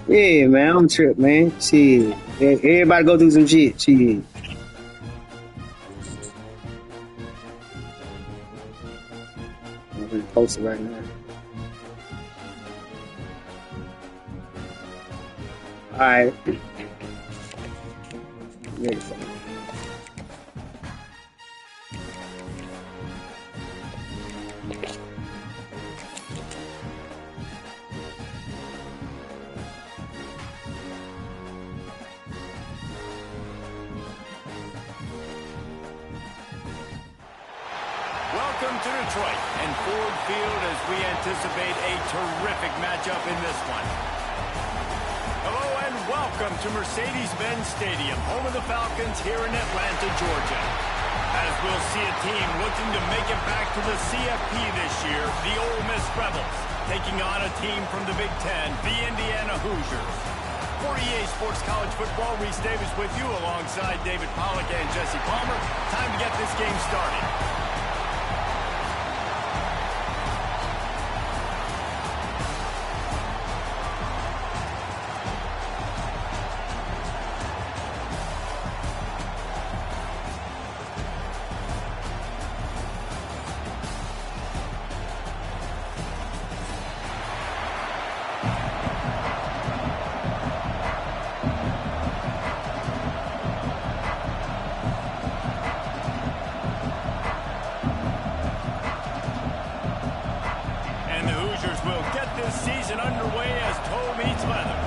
Yeah, man, I'm tripped, man. Shit. Everybody go through some shit. Shit. I'm gonna post it right now. Alright. Ready for it. Welcome to Detroit and Ford Field as we anticipate a terrific matchup in this one. Hello and welcome to Mercedes-Benz Stadium, home of the Falcons here in Atlanta, Georgia. As we'll see a team looking to make it back to the CFP this year, the Ole Miss Rebels, taking on a team from the Big Ten, the Indiana Hoosiers. For EA Sports College Football, Reese Davis with you alongside David Pollack and Jesse Palmer. Time to get this game started. Season underway as toe meets leather.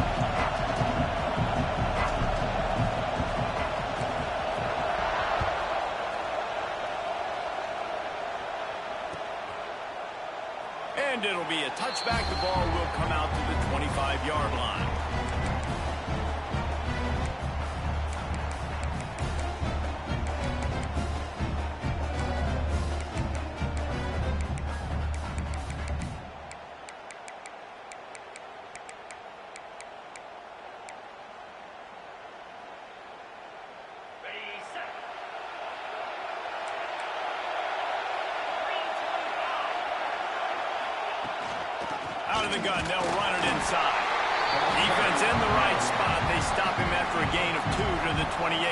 And it'll be a touchback. The ball will come out to the 25-yard line. Out of the gun, they'll run it inside. Defense in the right spot. They stop him after a gain of 2 to the 28.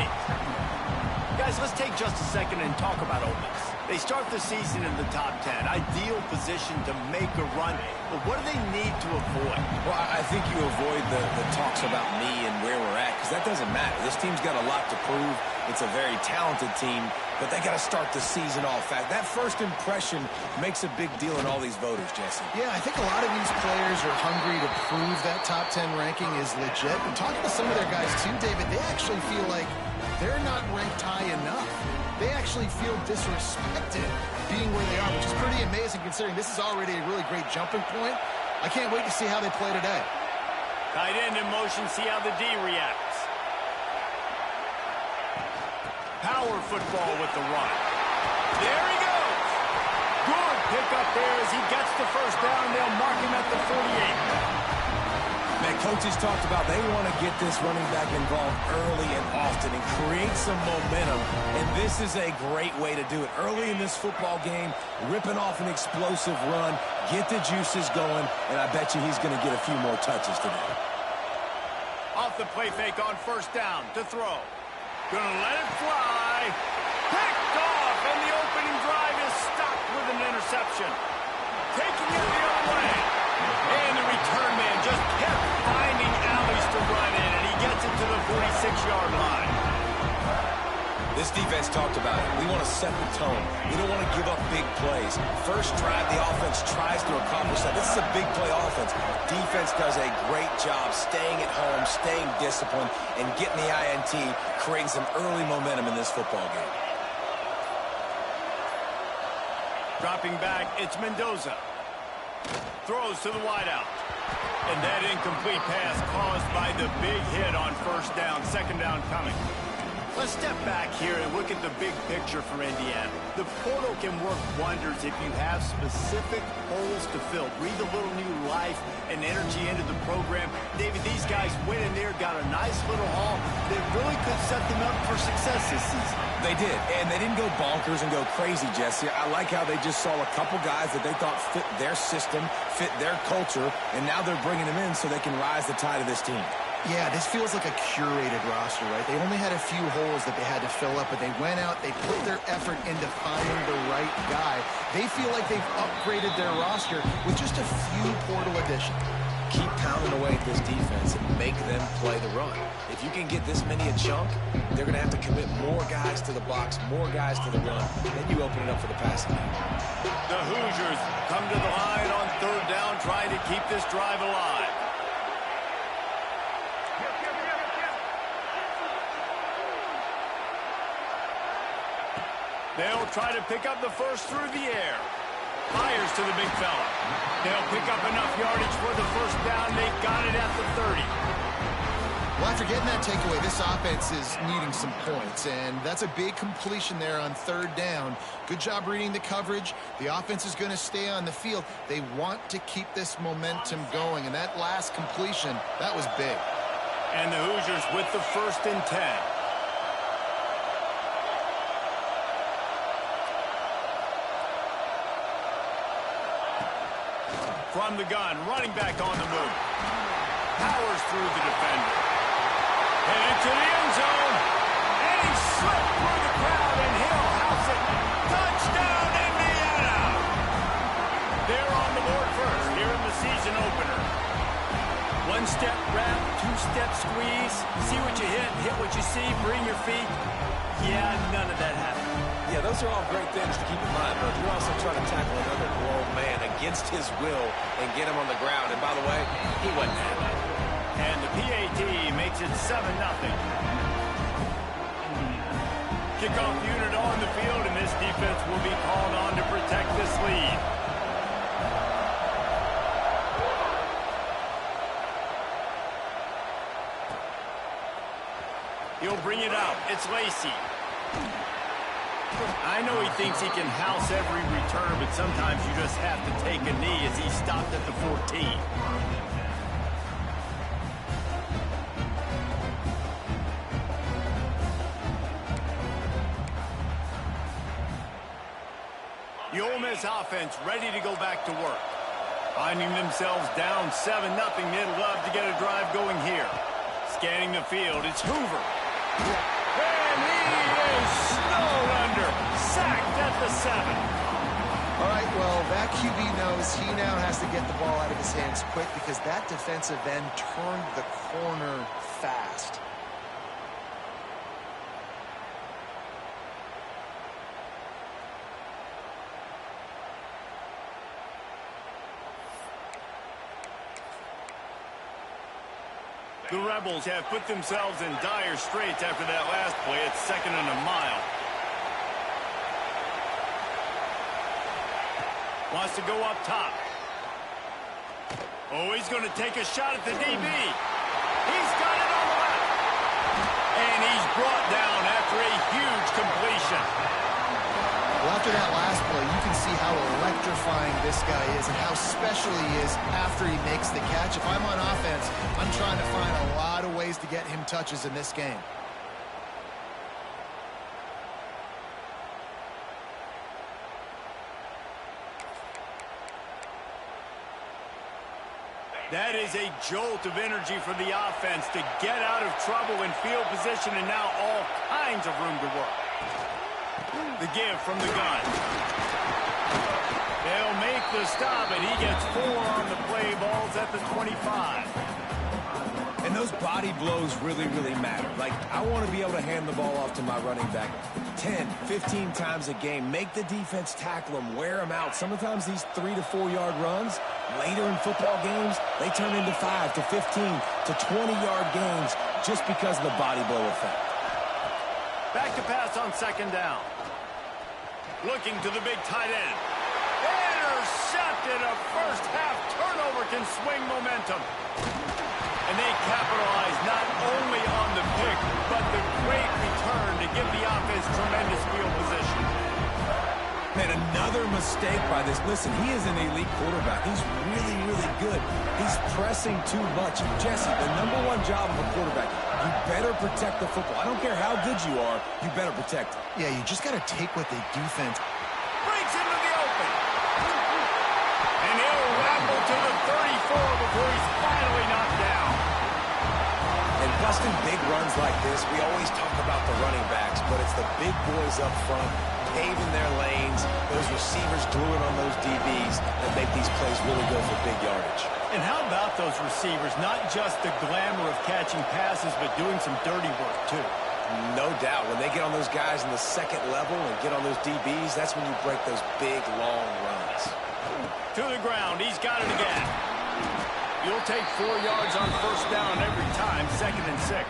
Guys, let's take just a second and talk about Ole Miss. They start the season in the top 10. Ideal position to make a run. But what do they need to avoid? Well, I think you avoid the talks about me and where we're at, because that doesn't matter. This team's got a lot to prove. It's a very talented team, but they got to start the season off. That first impression makes a big deal in all these voters, Jesse. Yeah, I think a lot of these players are hungry to prove that top 10 ranking is legit. And talking to some of their guys too, David, they actually feel like they're not ranked high enough. They actually feel disrespected being where they are, which is pretty amazing considering this is already a really great jumping point. I can't wait to see how they play today. Tight end in motion, see how the D reacts. Power football with the run. There he goes. Good pickup there as he gets the first down. They'll mark him at the 48. Man, coaches talked about they want to get this running back involved early and often and create some momentum, and this is a great way to do it. Early in this football game, ripping off an explosive run, get the juices going, and I bet you he's going to get a few more touches today. Off the play fake on first down to throw. Gonna let it fly. Picked off, and the opening drive is stopped with an interception. Taking it the other way. And the return man just kept finding alleys to run in, and he gets it to the 46-yard line. This defense talked about it. We want to set the tone. We don't want to give up big plays. First drive, the offense tries to accomplish that. This is a big play offense. Defense does a great job staying at home, staying disciplined, and getting the INT, creating some early momentum in this football game. Dropping back, it's Mendoza. Throws to the wideout. And that incomplete pass caused by the big hit on first down. Second down coming. Let's step back here and look at the big picture for Indiana. The portal can work wonders if you have specific holes to fill. Breathe a little new life and energy into the program. David, these guys went in there, got a nice little haul that really could set them up for success this season. They did, and they didn't go bonkers and go crazy, Jesse. I like how they just saw a couple guys that they thought fit their system, fit their culture, and now they're bringing them in so they can rise the tide of this team. Yeah, this feels like a curated roster, right? They only had a few holes that they had to fill up, but they went out, they put their effort into finding the right guy. They feel like they've upgraded their roster with just a few portal additions. Keep pounding away at this defense and make them play the run. If you can get this many a chunk, they're going to have to commit more guys to the box, more guys to the run, then you open it up for the passing game. The Hoosiers come to the line on third down, trying to keep this drive alive. They'll try to pick up the first through the air. Fires to the big fella. They'll pick up enough yardage for the first down. They got it at the 30. Well, after getting that takeaway, this offense is needing some points, and that's a big completion there on third down. Good job reading the coverage. The offense is going to stay on the field. They want to keep this momentum going, and that last completion, that was big. And the Hoosiers with the 1st and 10. From the gun, running back on the move. Powers through the defender. Headed to the end zone. And he slipped through the crowd, and he'll house it. Touchdown, Indiana! They're on the board first here in the season opener. One-step wrap, two-step squeeze. See what you hit what you see, bring your feet. Yeah, none of that happened. Yeah, those are all great things to keep in mind, but you're also trying to tackle another grown man against his will and get him on the ground. And by the way, he wasn't happy. And the PAT makes it 7-0. Kickoff unit on the field, and this defense will be called on to protect this lead. He'll bring it out. It's Lacey. I know he thinks he can house every return, but sometimes you just have to take a knee as he stopped at the 14. The Ole Miss offense ready to go back to work. Finding themselves down 7-0, they'd love to get a drive going here. Scanning the field, it's Hoover. And he is snowed under, sacked at the 7. All right, well, that QB knows he now has to get the ball out of his hands quick because that defensive end turned the corner fast. The Rebels have put themselves in dire straits after that last play. It's 2nd and a mile. Wants to go up top. Oh, he's going to take a shot at the DB. He's got it on the left. And he's brought down after a huge completion. Well, after that last play, you can see how electrifying this guy is and how special he is after he makes the catch. If I'm on offense, I'm trying to find a lot of ways to get him touches in this game. That is a jolt of energy for the offense to get out of trouble in field position, and now all kinds of room to work. The give from the gun. They'll make the stop, and he gets 4 on the play. Ball's at the 25. And those body blows really, really matter. Like, I want to be able to hand the ball off to my running back 10, 15 times a game. Make the defense tackle them, wear them out. Sometimes these 3 to 4 yard runs, later in football games, they turn into 5 to 15 to 20 yard gains just because of the body blow effect. Back to pass on 2nd down. Looking to the big tight end. Intercepted. A first half turnover can swing momentum. And they capitalize not only on the pick, but the great return give the offense tremendous field position. Man, another mistake by this. Listen, he is an elite quarterback. He's really, really good. He's pressing too much. Jesse, the #1 job of a quarterback, you better protect the football. I don't care how good you are, you better protect it. Yeah, you just got to take what they defense. Breaks into the open. And he'll ramble to the 34 before he's finally knocked down. And busting big runs like this, we always talk about the running backs, but it's the big boys up front, paving their lanes, those receivers gluing on those DBs that make these plays really go for big yardage. And how about those receivers? Not just the glamour of catching passes, but doing some dirty work, too. No doubt. When they get on those guys in the second level and get on those DBs, that's when you break those big, long runs. To the ground. He's got it again. You'll take 4 yards on first down every time, 2nd and 6.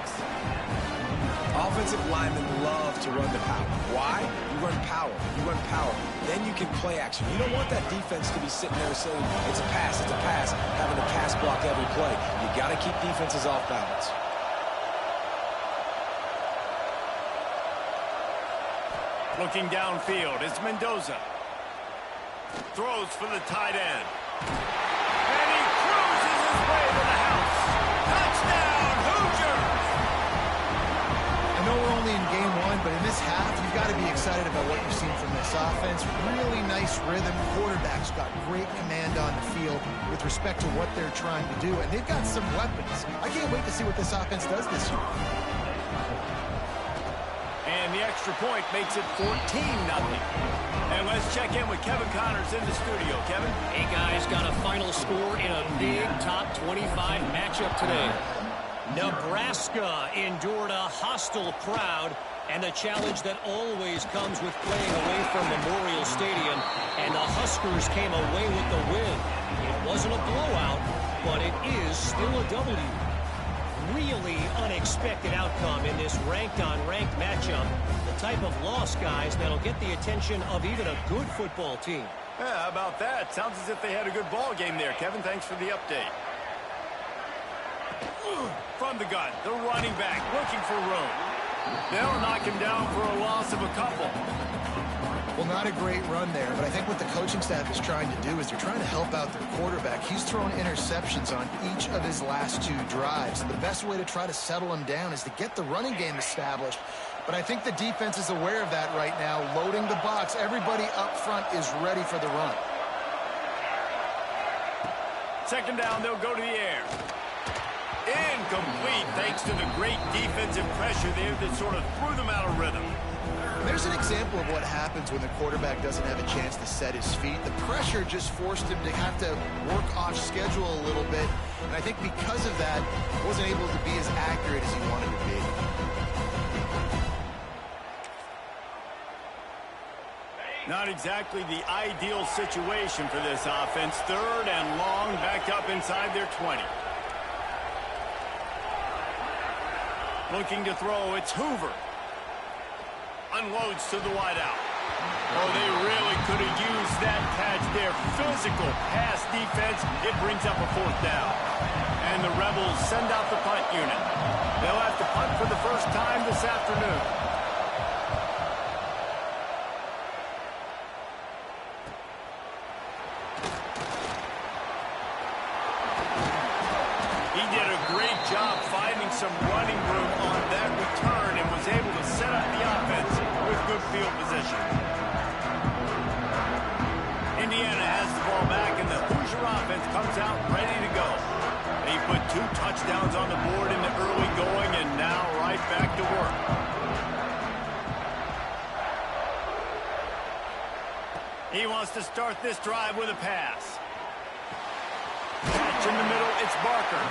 Offensive linemen love to run the power. Why? You run power. You run power. Then you can play action. You don't want that defense to be sitting there saying, it's a pass, having to pass block every play. You got to keep defenses off balance. Looking downfield, it's Mendoza. Throws for the tight end. And he cruises his way to the house. Touchdown, Hoosiers! I know we're only in game 1, but in this half, you've got to be excited about what you've seen from this offense. Really nice rhythm. Quarterback's got great command on the field with respect to what they're trying to do, and they've got some weapons. I can't wait to see what this offense does this year. And the extra point makes it 14-0. And let's check in with Kevin Connors in the studio. Kevin? Hey, guys, got a final score in a big top 25 matchup today. Nebraska endured a hostile crowd and the challenge that always comes with playing away from Memorial Stadium, and the Huskers came away with the win. It wasn't a blowout, but it is still a W. Really unexpected outcome in this ranked-on-ranked matchup. The type of loss, guys, that'll get the attention of even a good football team. Yeah, how about that? Sounds as if they had a good ball game there. Kevin, thanks for the update. From the gun, the running back looking for room. They'll knock him down for a loss of a couple. Well, not a great run there, but I think what the coaching staff is trying to do is they're trying to help out their quarterback. He's thrown interceptions on each of his last 2 drives. The best way to try to settle him down is to get the running game established. But I think the defense is aware of that right now, loading the box. Everybody up front is ready for the run. 2nd down, they'll go to the air. Incomplete, thanks to the great defensive pressure there that sort of threw them out of rhythm. There's an example of what happens when the quarterback doesn't have a chance to set his feet. The pressure just forced him to have to work off schedule a little bit. And I think because of that, wasn't able to be as accurate as he wanted to be. Not exactly the ideal situation for this offense. 3rd and long, backed up inside their 20. Looking to throw, it's Hoover. Unloads to the wideout. Oh, they really could have used that catch there. Physical pass defense. It brings up a 4th down. And the Rebels send out the punt unit. They'll have to punt for the first time this afternoon. He did a great job finding some running room on that return and was able to set up the offense with good field position. Indiana has the ball back, and the Hoosier offense comes out ready to go. They put 2 touchdowns on the board in the early going, and now right back to work. He wants to start this drive with a pass. Catch in the middle, it's Barker.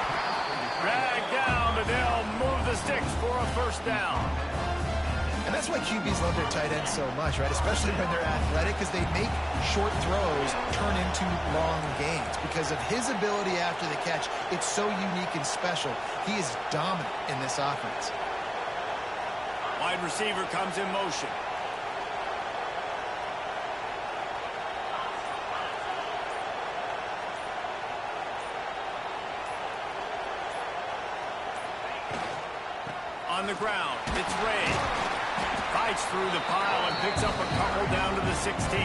Drag down, but they'll move the sticks for a 1st down. And that's why QBs love their tight ends so much, right? Especially when they're athletic, because they make short throws turn into long gains. Because of his ability after the catch, it's so unique and special. He is dominant in this offense. Wide receiver comes in motion. On the ground, it's Ray. Fights through the pile and picks up a couple down to the 16.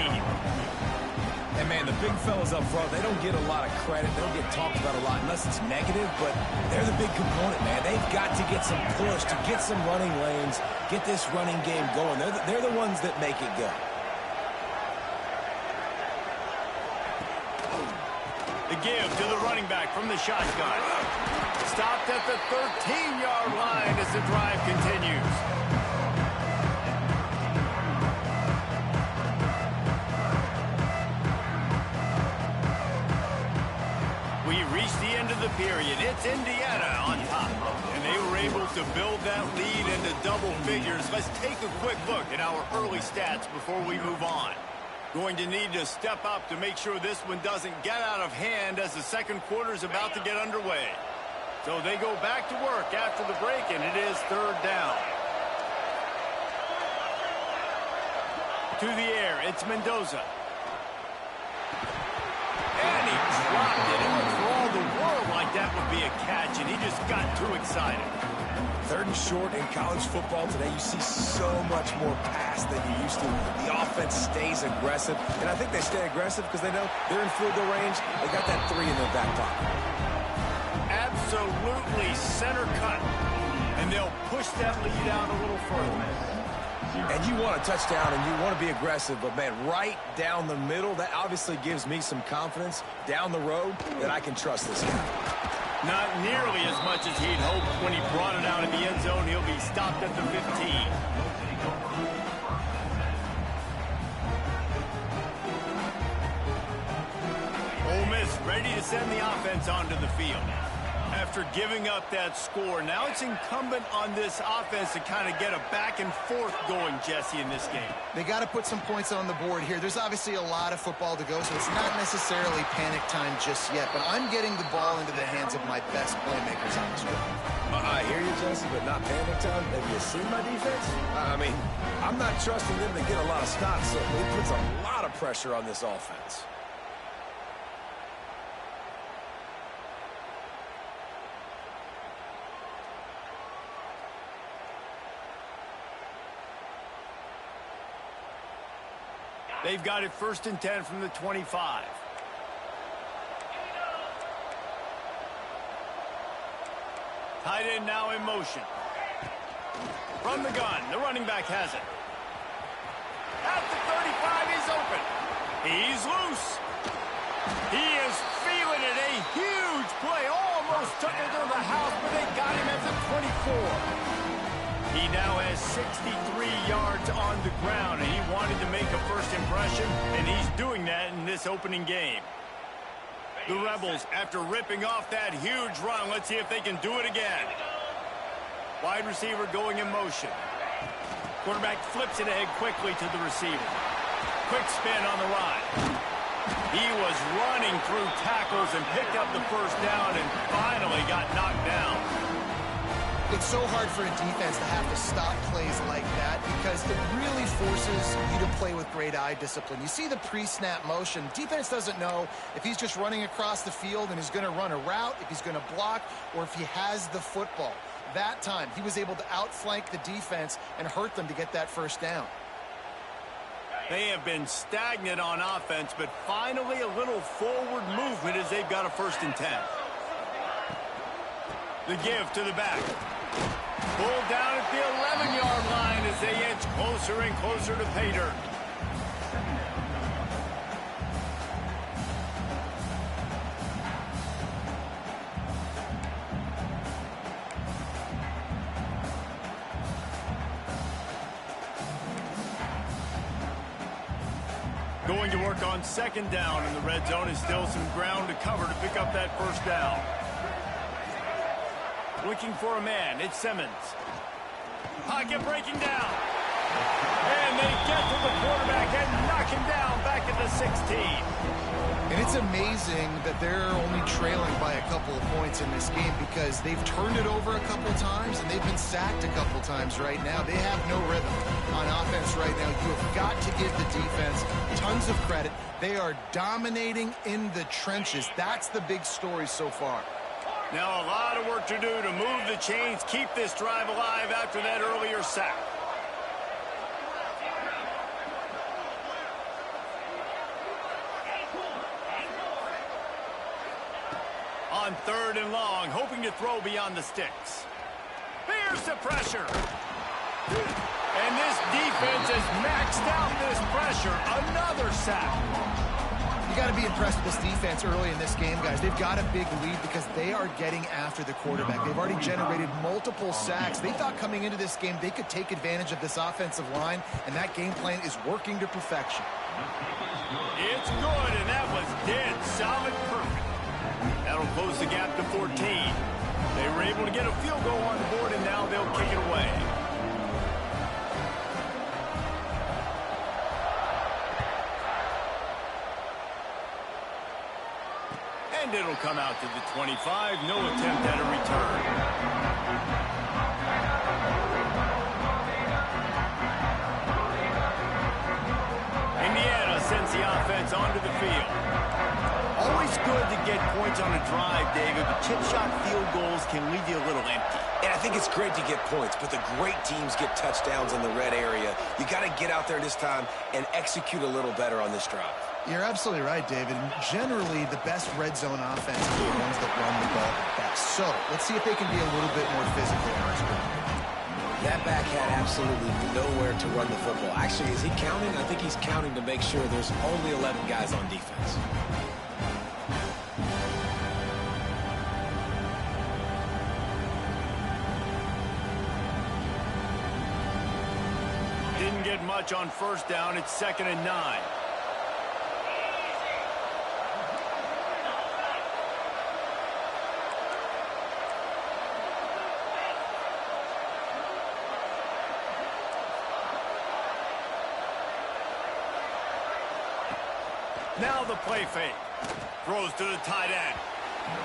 And, man, the big fellas up front, they don't get a lot of credit. They don't get talked about a lot unless it's negative, but they're the big component, man. They've got to get some push, to get some running lanes, get this running game going. They're the ones that make it go. The give to the running back from the shotgun. Stopped at the 13-yard line as the drive continues. We reached the end of the period. It's Indiana on top. And they were able to build that lead into double figures. Let's take a quick look at our early stats before we move on. Going to need to step up to make sure this one doesn't get out of hand as the second quarter is about to get underway. So they go back to work after the break, and it is third down. To the air, it's Mendoza. And he dropped it. It looked for all the world like that would be a catch, and he just got too excited. Third and short in college football today, you see so much more pass than you used to. The offense stays aggressive, and I think they stay aggressive because they know they're in field goal range. They got that 3 in their back pocket. Absolutely center cut, and they'll push that lead out a little further. And you want a touchdown, and you want to be aggressive, but, man, right down the middle, that obviously gives me some confidence down the road that I can trust this guy. Not nearly as much as he'd hoped when he brought it out in the end zone. He'll be stopped at the 15. Ole Miss ready to send the offense onto the field. After giving up that score, now it's incumbent on this offense to kind of get a back and forth going, Jesse, in this game. They got to put some points on the board here. There's obviously a lot of football to go, so it's not necessarily panic time just yet, but I'm getting the ball into the hands of my best playmakers on this field. I hear you, Jesse, but not panic time. Have you seen my defense? I mean, I'm not trusting them to get a lot of stops, so it puts a lot of pressure on this offense. They've got it 1st and 10 from the 25. Tight end now in motion. From the gun, the running back has it. At the 35, he's open. He's loose. He is feeling it. A huge play. Almost took it to the house, but they got him at the 24. He now has 63 yards on the ground, and he wanted to make a first impression, and he's doing that in this opening game. The Rebels, after ripping off that huge run, let's see if they can do it again. Wide receiver going in motion. Quarterback flips it ahead quickly to the receiver. Quick spin on the ride. He was running through tackles and picked up the first down and finally got knocked down. It's so hard for a defense to have to stop plays like that because it really forces you to play with great eye discipline. You see the pre-snap motion. Defense doesn't know if he's just running across the field and he's going to run a route, if he's going to block, or if he has the football. That time, he was able to outflank the defense and hurt them to get that first down. They have been stagnant on offense, but finally a little forward movement as they've got a 1st and 10. The give to the back. Pulled down at the 11-yard line as they edge closer and closer to pay dirt. Going to work on 2nd down in the red zone is still some ground to cover to pick up that first down. Looking for a man, it's Simmons. Pocket breaking down. And they get to the quarterback and knock him down back at the 16. And it's amazing that they're only trailing by a couple of points in this game because they've turned it over a couple times and they've been sacked a couple times right now. They have no rhythm on offense right now. You have got to give the defense tons of credit. They are dominating in the trenches. That's the big story so far. Now a lot of work to do to move the chains, keep this drive alive after that earlier sack. on 3rd and long, hoping to throw beyond the sticks. Here's the pressure. And this defense has maxed out this pressure. Another sack. You got to be impressed with this defense early in this game, guys. They've got a big lead because they are getting after the quarterback. They've already generated multiple sacks. They thought coming into this game they could take advantage of this offensive line, and that game plan is working to perfection. It's good, and that was dead solid perfect. That'll close the gap to 14. They were able to get a field goal on the board, and now they'll kick it away. And it'll come out to the 25. No attempt at a return. Indiana sends the offense onto the field. Always good to get points on a drive, David, but chip shot field goals can leave you a little empty. And I think it's great to get points, but the great teams get touchdowns in the red area. You got to get out there this time and execute a little better on this drive. You're absolutely right, David. Generally, the best red zone offense are the ones that run the ball best. So let's see if they can be a little bit more physical in this game. That back had absolutely nowhere to run the football. Actually, is he counting? I think he's counting to make sure there's only 11 guys on defense. Didn't get much on 1st down. It's 2nd and 9. Now the play fake. Throws to the tight end.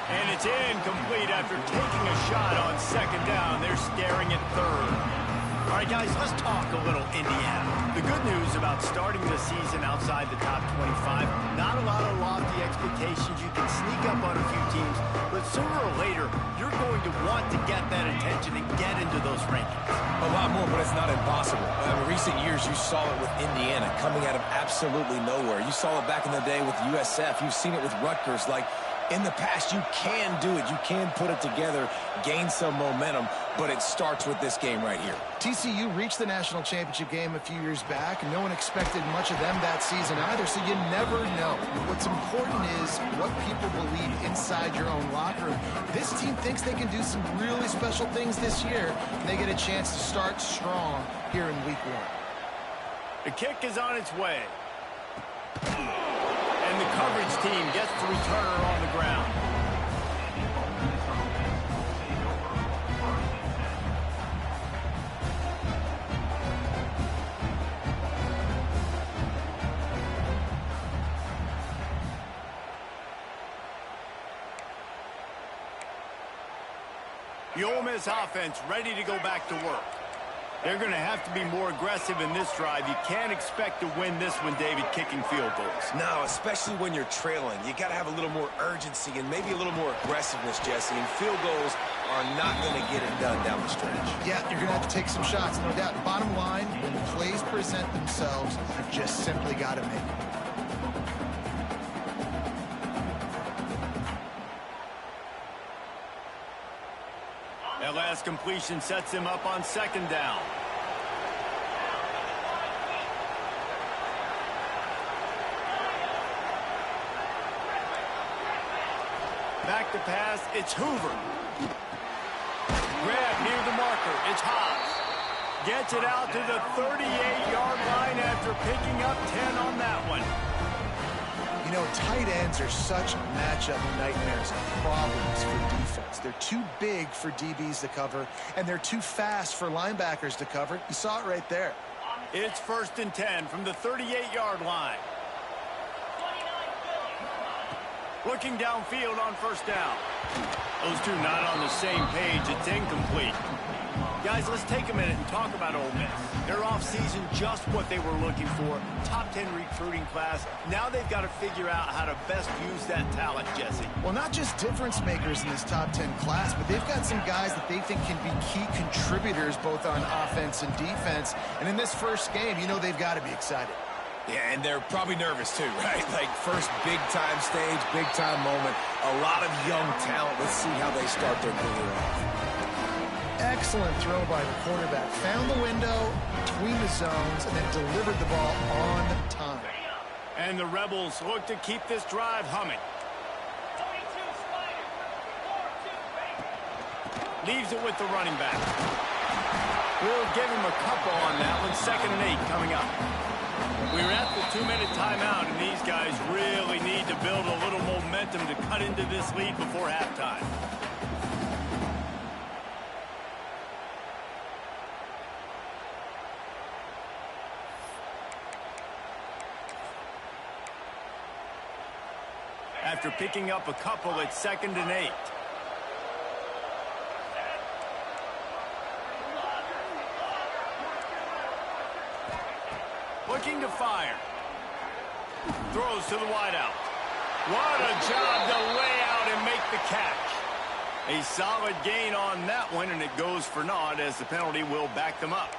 And it's incomplete after taking a shot on 2nd down. They're staring at 3rd. All right, guys, let's talk a little Indiana. The good news about starting the season outside the top 25, not a lot of lofty expectations. You can sneak up on a few teams, but sooner or later, you're going to want to get that attention and get into those rankings. A lot more, but it's not impossible. In recent years, you saw it with Indiana coming out of absolutely nowhere. You saw it back in the day with USF. You've seen it with Rutgers. Like, in the past, you can do it. You can put it together, gain some momentum, but it starts with this game right here. TCU reached the national championship game a few years back, and no one expected much of them that season either, so you never know. What's important is what people believe inside your own locker room. This team thinks they can do some really special things this year, and they get a chance to start strong here in week 1. The kick is on its way. And the coverage team gets the returner on the ground. The Ole Miss offense ready to go back to work. They're going to have to be more aggressive in this drive. You can't expect to win this one, David, kicking field goals. No, especially when you're trailing. You got to have a little more urgency and maybe a little more aggressiveness, Jesse. And field goals are not going to get it done down the stretch. Yeah, you're going to have to take some shots, no doubt. Bottom line, when the plays present themselves, you just simply got to make them. That last completion sets him up on 2nd down. Back to pass, it's Hoover. Grab near the marker, it's Haas. Gets it out to the 38-yard line after picking up 10 on that one. You know, tight ends are such matchup nightmares and problems for defense. They're too big for DBs to cover, and they're too fast for linebackers to cover. You saw it right there. It's 1st and 10 from the 38-yard line. Looking downfield on 1st down. Those two not on the same page. It's incomplete. Guys, let's take a minute and talk about Ole Miss. Their offseason, just what they were looking for. Top 10 recruiting class. Now they've got to figure out how to best use that talent, Jesse. Well, not just difference makers in this top 10 class, but they've got some guys that they think can be key contributors both on offense and defense. And in this first game, you know they've got to be excited. Yeah, and they're probably nervous too, right? Like first big-time stage, big-time moment. A lot of young talent. Let's see how they start their career off. Excellent throw by the quarterback. Found the window between the zones and then delivered the ball on time. And the Rebels look to keep this drive humming. Leaves it with the running back. We'll give him a couple on that one. 2nd and 8 coming up. We're at the 2-minute timeout, and these guys really need to build a little momentum to cut into this lead before halftime. After picking up a couple, it's 2nd and 8. Looking to fire. Throws to the wideout. What a job to lay out and make the catch. A solid gain on that one, and it goes for naught as the penalty will back them up.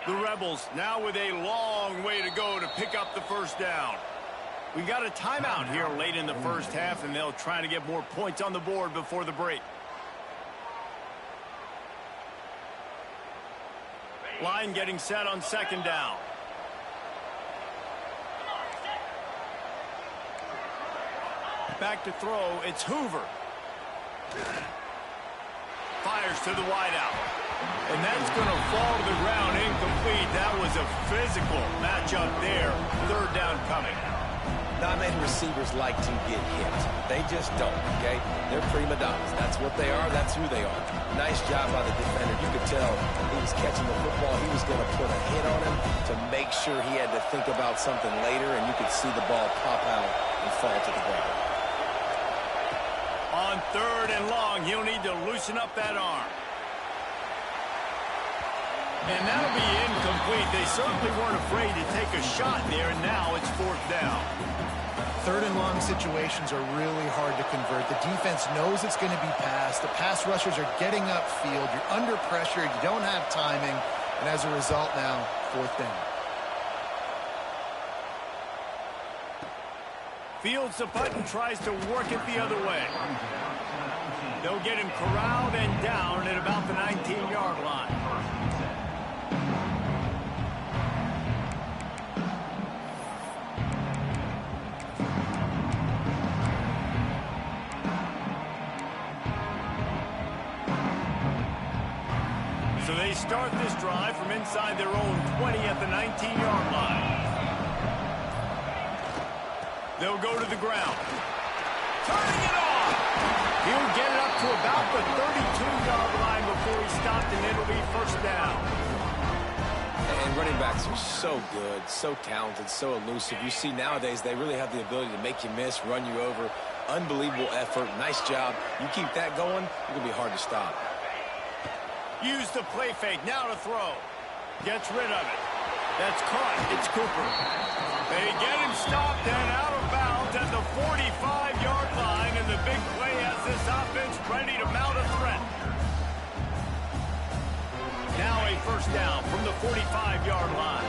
The Rebels now with a long way to go to pick up the first down. We got a timeout here late in the first half, and they'll try to get more points on the board before the break. Line getting set on 2nd down. Back to throw, it's Hoover. Fires to the wideout. And that's going to fall to the ground incomplete. That was a physical matchup there. 3rd down coming. Not many receivers like to get hit. They just don't, okay? They're prima donnas. That's what they are. That's who they are. Nice job by the defender. You could tell he was catching the football. He was going to put a hit on him to make sure he had to think about something later, and you could see the ball pop out and fall to the ground. On 3rd and long, he'll need to loosen up that arm. And that'll be incomplete. They certainly weren't afraid to take a shot there, and now it's 4th down. 3rd and long situations are really hard to convert. The defense knows it's going to be passed. The pass rushers are getting upfield. You're under pressure. You don't have timing. And as a result now, 4th down. Fields the punt and tries to work it the other way. They'll get him corralled and down at about the 19-yard line. So they start this drive from inside their own 20 at the 19-yard line. They'll go to the ground. Turning it off. He'll get it up to about the 32-yard line before he stopped, and it'll be 1st down. And running backs are so good, so talented, so elusive. You see nowadays they really have the ability to make you miss, run you over. Unbelievable effort. Nice job. You keep that going, it's going to be hard to stop. Use the play fake. Now to throw. Gets rid of it. That's caught. It's Cooper. They get him stopped and out of bounds at the 45-yard line, and the big play has this offense ready to mount a threat. Now a 1st down from the 45-yard line.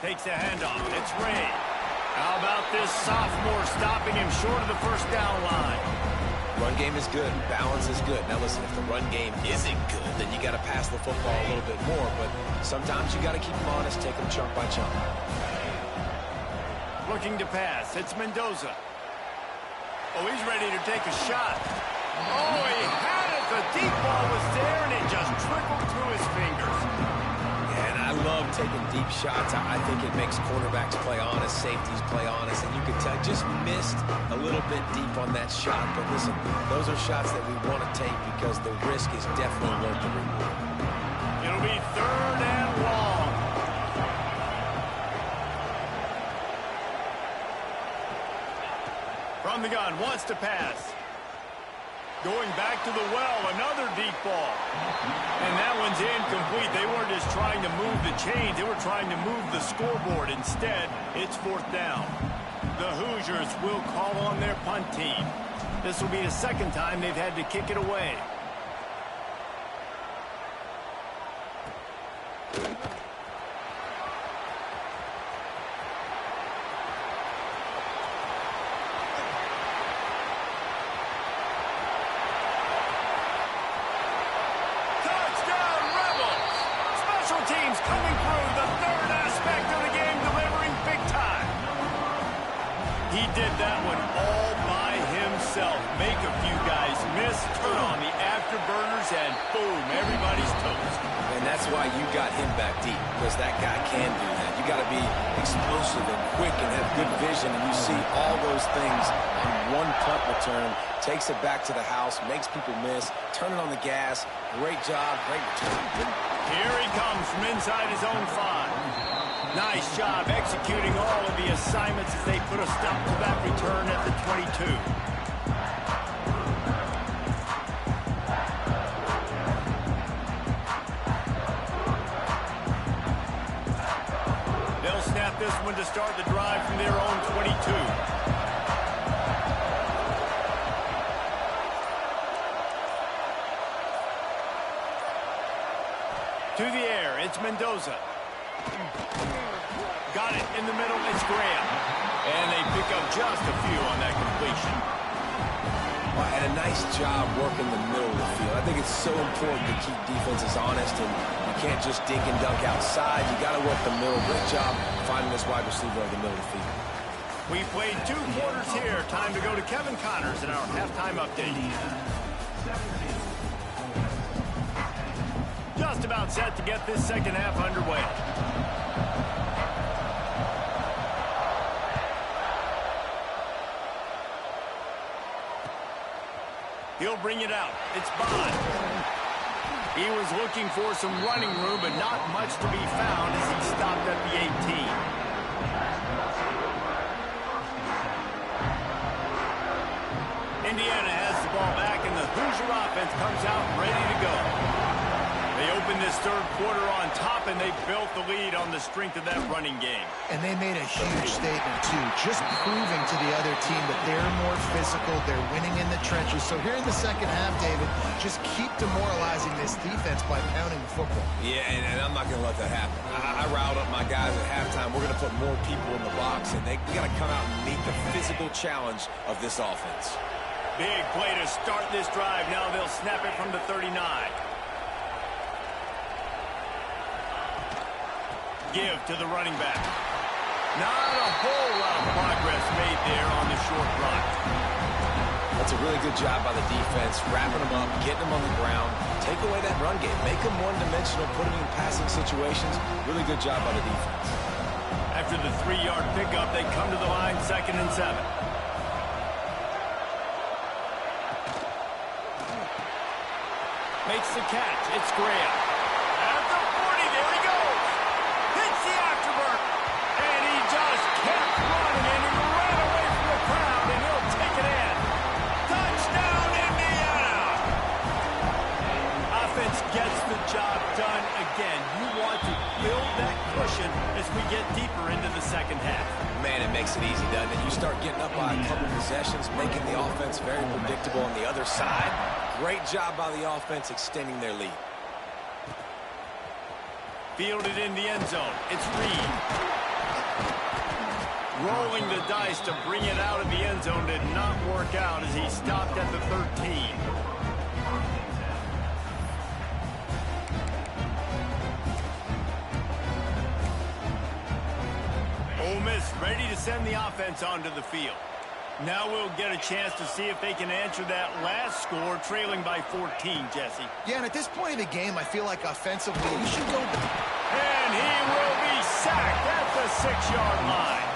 Takes a handoff. It's Ray. How about this sophomore stopping him short of the 1st down line? Run game is good. Balance is good. Now listen, if the run game isn't good, then you got to pass the football a little bit more. But sometimes you got to keep them honest, take them chunk by chunk. Looking to pass. It's Mendoza. Oh, he's ready to take a shot. Oh, he had it. The deep ball was there, and it just trickled through his fingers. And I love taking deep shots. I think it makes quarterbacks play honest, safeties play honest, and you can tell just missed a little bit deep on that shot. But listen, those are shots that we want to take because the risk is definitely worth the reward. It'll be 3rd and long. from the gun, wants to pass. Going back to the well, another deep ball. And that one's incomplete. They weren't just trying to move the chains, they were trying to move the scoreboard. Instead, it's 4th down. The Hoosiers will call on their punt team. This will be the 2nd time they've had to kick it away. Teams coming through, the 3rd aspect of the game, delivering big time. He did that one all by himself. Make a few guys miss, turn on the afterburners, and boom, everybody's toast. And that's why you got him back deep, because that guy can do that. You got to be explosive and quick and have good vision, and you see all those things on one punt return. Takes it back to the house, makes people miss, turning on the gas. Great job, great return. Here he comes from inside his own 5. Nice job executing all of the assignments as they put a stop to that return at the 22. They'll snap this one to start the drive from their own 22. To the air, it's Mendoza. Got it in the middle, it's Graham. And they pick up just a few on that completion. Well, and a nice job working the middle of the field. I think it's so important to keep defenses honest, and you can't just dink and dunk outside. You got to work the middle. Great job finding this wide receiver in the middle of the field. We played 2 quarters here. Time to go to Kevin Connors in our halftime update. Just about set to get this 2nd half underway. He'll bring it out. It's Bond. He was looking for some running room, but not much to be found as he stopped at the 18. Indiana has the ball back, and the Hoosier offense comes out ready to go. They opened this 3rd quarter on top, and they built the lead on the strength of that running game. And they made a huge statement, too, just proving to the other team that they're more physical, they're winning in the trenches. So here in the 2nd half, David, just keep demoralizing this defense by pounding the football. Yeah, and I'm not going to let that happen. I riled up my guys at halftime. We're going to put more people in the box, and we got to come out and meet the physical challenge of this offense. Big play to start this drive. Now they'll snap it from the 39. Give to the running back. Not a whole lot of progress made there on the short run. That's a really good job by the defense, wrapping them up, getting them on the ground, take away that run game, make them one-dimensional, put them in passing situations. Really good job by the defense. After the 3-yard pickup, they come to the line, 2nd and 7. Makes the catch. It's Graham. At the 40, there he goes. Hits the afterburn. And he just kept running, and he ran away from the crowd, and he'll take it in. Touchdown, Indiana. Offense gets the job done again. You want to build that cushion as we get deeper into the 2nd half. Man, it makes it easy, doesn't it? You start getting up by a couple possessions, making the offense very predictable on the other side. Great job by the offense extending their lead. Fielded in the end zone. It's Reed. Rolling the dice to bring it out of the end zone did not work out as he stopped at the 13. Ole Miss ready to send the offense onto the field. Now we'll get a chance to see if they can answer that last score, trailing by 14, Jesse. Yeah, and at this point of the game, I feel like offensively, we should go. And he will be sacked at the 6-yard line.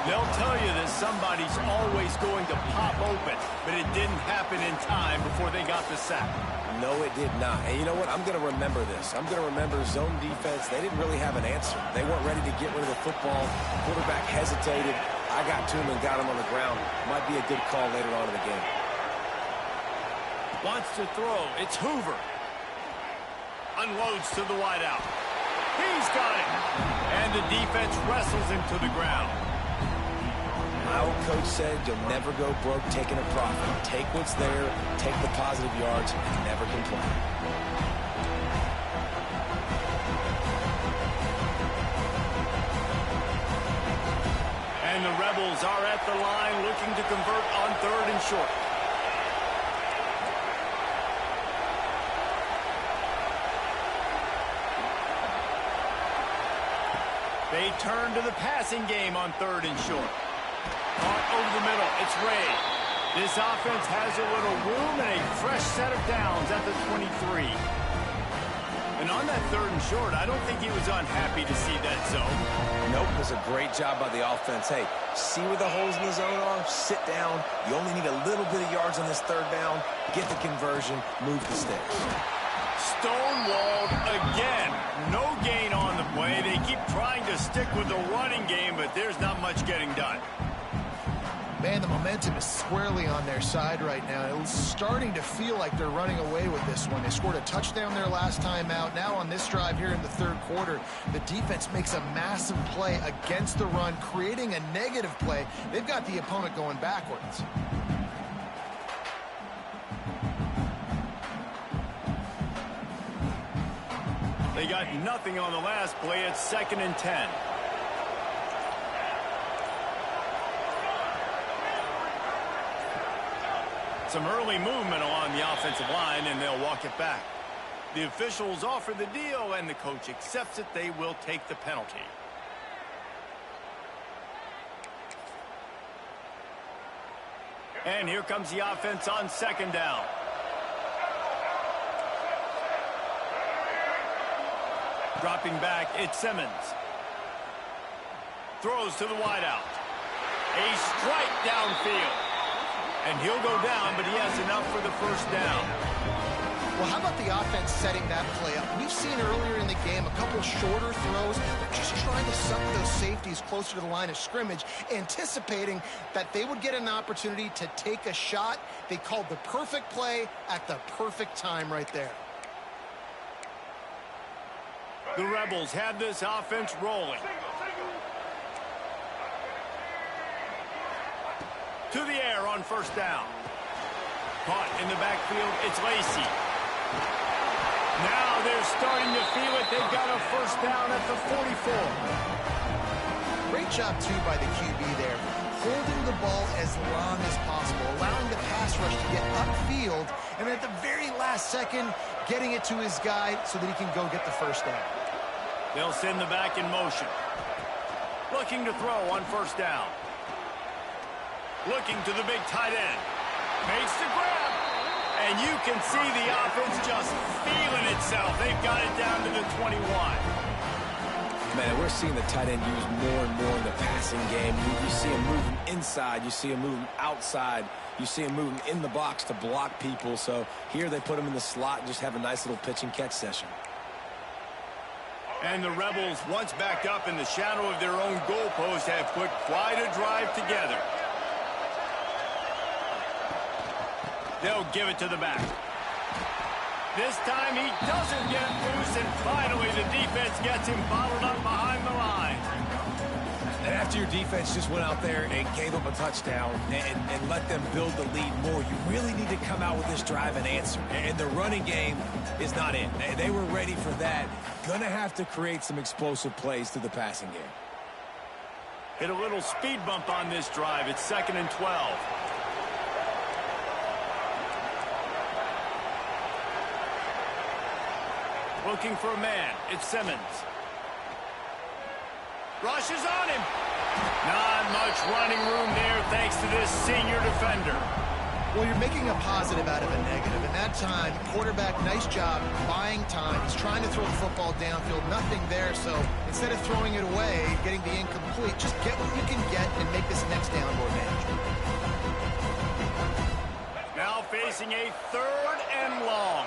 They'll tell you that somebody's always going to pop open, but it didn't happen in time before they got the sack. No, it did not. And you know what? I'm going to remember this. I'm going to remember zone defense. They didn't really have an answer. They weren't ready to get rid of the football. Quarterback hesitated. I got to him and got him on the ground. Might be a good call later on in the game. Wants to throw. It's Hoover. Unloads to the wideout. He's got it. And the defense wrestles him to the ground. My old coach said you'll never go broke taking a profit. Take what's there, take the positive yards, and never complain. And the Rebels are at the line looking to convert on 3rd and short. They turn to the passing game on 3rd and short. Caught over the middle. It's Ray. This offense has a little room and a fresh set of downs at the 23. And on that 3rd and short, I don't think he was unhappy to see that zone. Nope, it was a great job by the offense. Hey, see where the holes in the zone are? Sit down. You only need a little bit of yards on this 3rd down. Get the conversion. Move the sticks. Stonewalled again. No gain on the play. They keep trying to stick with the running game, but there's not much getting done. Man, the momentum is squarely on their side right now. It's starting to feel like they're running away with this one. They scored a touchdown their last time out. Now on this drive here in the 3rd quarter, the defense makes a massive play against the run, creating a negative play. They've got the opponent going backwards. They got nothing on the last play. It's 2nd and 10. Some early movement along the offensive line, and they'll walk it back. The officials offer the deal, and the coach accepts it. They will take the penalty. And here comes the offense on 2nd down. Dropping back, it's Simmons. Throws to the wideout. A strike downfield. And he'll go down, but he has enough for the 1st down. Well, how about the offense setting that play up? We've seen earlier in the game a couple shorter throws. They're just trying to suck those safeties closer to the line of scrimmage, anticipating that they would get an opportunity to take a shot. They called the perfect play at the perfect time right there. The Rebels have this offense rolling. To the air on 1st down. Caught in the backfield, it's Lacey. Now they're starting to feel it. They've got a 1st down at the 44. Great job, too, by the QB there. Holding the ball as long as possible, allowing the pass rush to get upfield, and at the very last second, getting it to his guy so that he can go get the 1st down. They'll send the back in motion. Looking to throw on 1st down. Looking to the big tight end. Makes the grab. And you can see the offense just feeling itself. They've got it down to the 21. Man, we're seeing the tight end used more and more in the passing game. You see him moving inside. You see him moving outside. You see him moving in the box to block people. So here they put him in the slot and just have a nice little pitch and catch session. And the Rebels, once backed up in the shadow of their own goalpost, have put quite a drive together. They'll give it to the back. This time he doesn't get loose, and finally the defense gets him bottled up behind the line. And after your defense just went out there and gave up a touchdown and let them build the lead more, you really need to come out with this drive and answer. And the running game is not in. They were ready for that. Gonna have to create some explosive plays through the passing game. Hit a little speed bump on this drive. It's 2nd and 12. Looking for a man. It's Simmons. Rushes on him. Not much running room there thanks to this senior defender. Well, you're making a positive out of a negative. And that time, quarterback, nice job buying time. He's trying to throw the football downfield. Nothing there. So instead of throwing it away, getting the incomplete, just get what you can get and make this next down more manageable. Now facing a 3rd and long.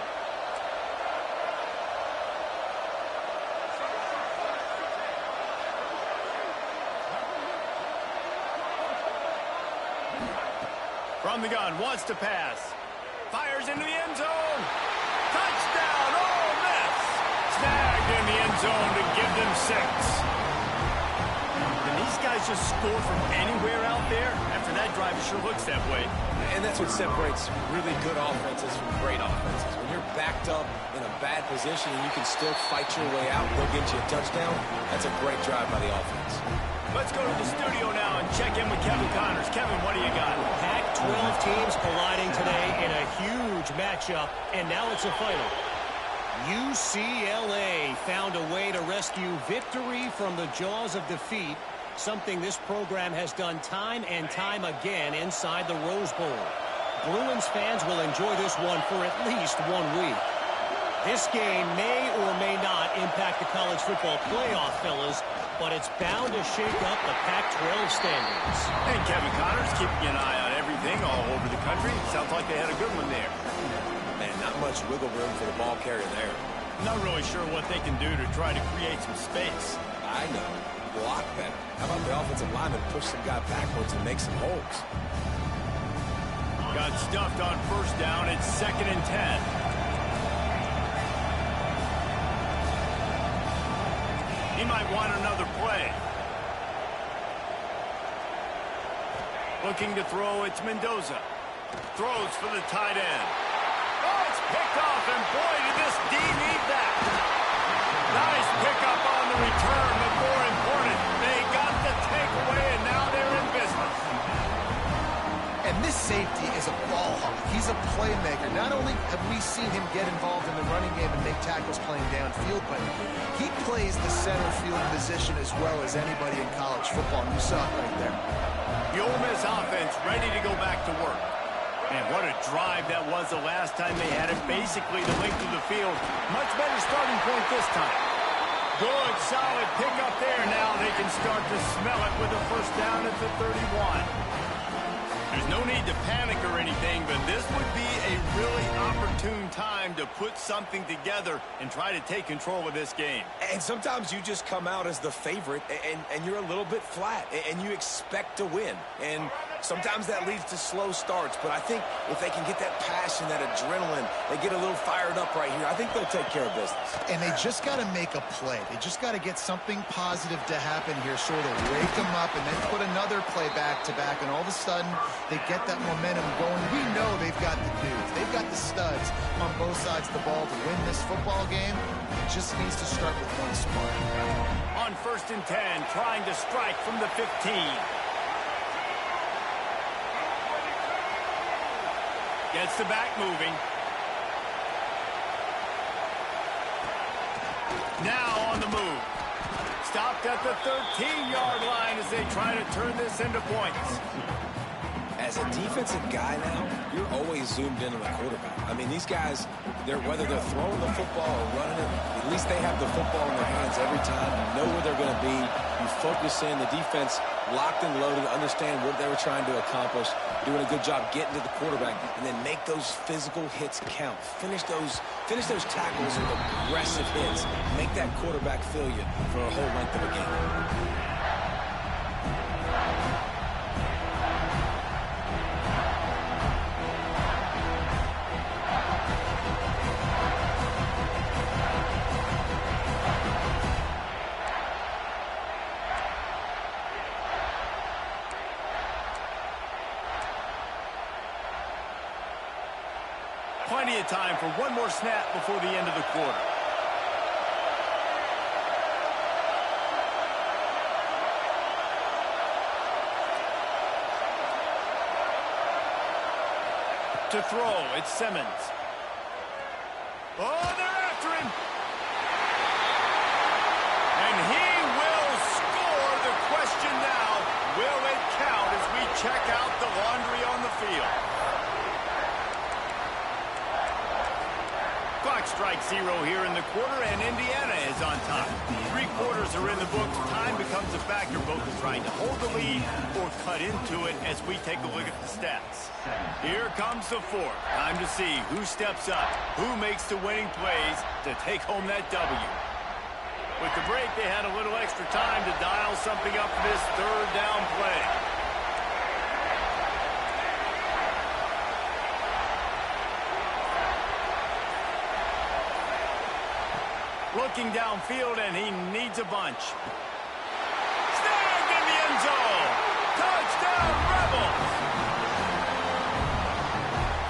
From the gun, wants to pass. Fires into the end zone. Touchdown, Ole Miss. Snagged in the end zone to give them 6. And these guys just score from anywhere out there. After that drive, it sure looks that way. And that's what separates really good offenses from great offenses. When you're backed up in a bad position and you can still fight your way out and go get you a touchdown, that's a great drive by the offense. Let's go to the studio now and check in with Kevin Connors. Kevin, what do you got? Pac-12 teams colliding today in a huge matchup, and now it's a final. UCLA found a way to rescue victory from the jaws of defeat, something this program has done time and time again inside the Rose Bowl. Bruins fans will enjoy this one for at least 1 week. This game may or may not impact the college football playoff, fellas, but it's bound to shake up the Pac-12 standards. And Kevin Connors keeping an eye on everything all over the country. Sounds like they had a good one there. Man, not much wiggle room for the ball carrier there. Not really sure what they can do to try to create some space. I know. Block better. How about the offensive lineman push some guy backwards and make some holes? Got stuffed on first down. It's 2nd and 10. He might want another play. Looking to throw, it's Mendoza. Throws for the tight end. Oh, it's picked off, and boy, did this D need that. Nice pickup on the return, but more important, they got the takeaway, and now they're in business. And this safety is a ball hawk. He's a playmaker. Not only have we seen him get involved in the running game and make tackles playing downfield, but he plays the center field position as well as anybody in college football. You saw it right there. The Ole Miss offense ready to go back to work. And what a drive that was the last time they had it. Basically the length of the field. Much better starting point this time. Good, solid pickup there. Now they can start to smell it with a first down at the 31. There's no need to panic or anything, but this would be a really opportune time to put something together and try to take control of this game. And sometimes you just come out as the favorite, and you're a little bit flat, and you expect to win. And sometimes that leads to slow starts, but I think if they can get that passion, that adrenaline, they get a little fired up right here, I think they'll take care of business. And they just got to make a play. They just got to get something positive to happen here, sort of wake them up, and then put another play back-to-back, and all of a sudden, they get that momentum going. We know they've got the dudes. They've got the studs on both sides of the ball to win this football game. It just needs to start with one spark. On 1st and 10, trying to strike from the 15. Gets the back moving. Now on the move. Stopped at the 13-yard line as they try to turn this into points. As a defensive guy now, you're always zoomed in on the quarterback. I mean, these guys, whether they're throwing the football or running it, at least they have the football in their hands every time. You know where they're going to be. You focus in. The defense locked and loaded, understand what they were trying to accomplish, doing a good job getting to the quarterback, and then make those physical hits count. Finish those tackles with aggressive hits. Make that quarterback feel you for a whole length of a game. Plenty of time for one more snap before the end of the quarter. To throw, it's Simmons. Oh, they're after him. And he will score. The question now, will it count as we check out the laundry on the field? Clock strikes 0 here in the quarter, and Indiana is on top. 3 quarters are in the books. Time becomes a factor. Both are trying to hold the lead or cut into it as we take a look at the stats. Here comes the 4th. Time to see who steps up, who makes the winning plays to take home that W. With the break, they had a little extra time to dial something up for this 3rd down play. Looking downfield, and he needs a bunch. Snagged in the end zone. Touchdown, Rebels.